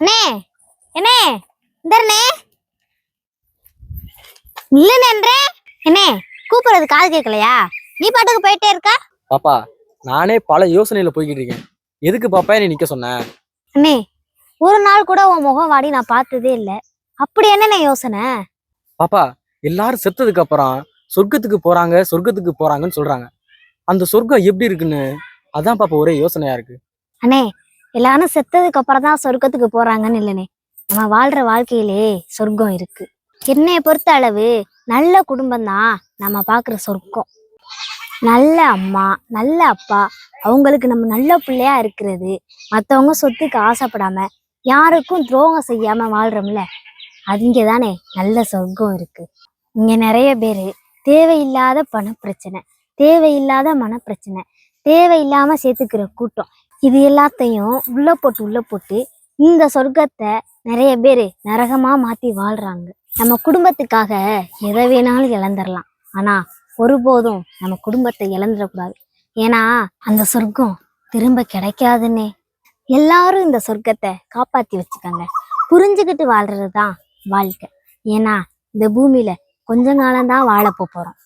அண்ணே என்ன இந்தண்ணே இல்லைன்னு என்ன கூப்பிடுறது காது கேட்கலையா? நீ பாட்டுக்கு போயிட்டே இருக்கா? பாப்பா நானே பல யோசனையில போய்கிட்டு இருக்கேன். எதுக்கு பாப்பா நீ நிக்க சொன்ன? அண்ணே ஒரு நாள் கூட உன் முகம் வாடி நான் பார்த்ததே இல்லை. அப்படி என்னண்ணே யோசனை? பாப்பா எல்லாரும் செத்ததுக்கு அப்புறம் சொர்க்கத்துக்கு போறாங்கன்னு சொல்றாங்க. அந்த சொர்க்கம் எப்படி இருக்குன்னு அதான் பாப்பா ஒரே யோசனையா இருக்கு. அண்ணே எல்லாரும் செத்ததுக்கு அப்புறம் தான் சொர்க்கத்துக்கு போறாங்கன்னு இல்லைண்ணே, நம்ம வாழ்ற வாழ்க்கையிலே சொர்க்கம் இருக்கு. என்னைய பொறுத்த அளவு நல்ல குடும்பம் தான் நம்ம பாக்குற சொர்க்கம். நல்ல அம்மா நல்ல அப்பா, அவங்களுக்கு நம்ம நல்ல பிள்ளையா இருக்கிறது, மற்றவங்க சொத்துக்கு ஆசைப்படாம யாருக்கும் துரோகம் செய்யாம வாழ்றோம்ல, அதுங்க தானே நல்ல சொர்க்கம் இருக்கு. இங்க நிறைய பேரு தேவையில்லாத பணப்பிரச்சனை, தேவையில்லாத மனப்பிரச்சனை, தேவையில்லாம சேர்த்துக்கிற கூட்டம், இது எல்லாத்தையும் உள்ள போட்டு இந்த சொர்க்கத்தை நிறைய பேர் நரகமா மாத்தி வாழ்றாங்க. நம்ம குடும்பத்துக்காக எதை வேணாலும் இழந்துடலாம், ஆனா ஒருபோதும் நம்ம குடும்பத்தை இழந்துடக்கூடாது. ஏன்னா அந்த சொர்க்கம் திரும்ப கிடைக்காதுன்னே. எல்லாரும் இந்த சொர்க்கத்தை காப்பாத்தி வச்சுக்காங்க. புரிஞ்சுக்கிட்டு வாழ்றதுதான் வாழ்க்கை. ஏன்னா இந்த பூமியில கொஞ்ச காலம்தான் வாழ போறோம்.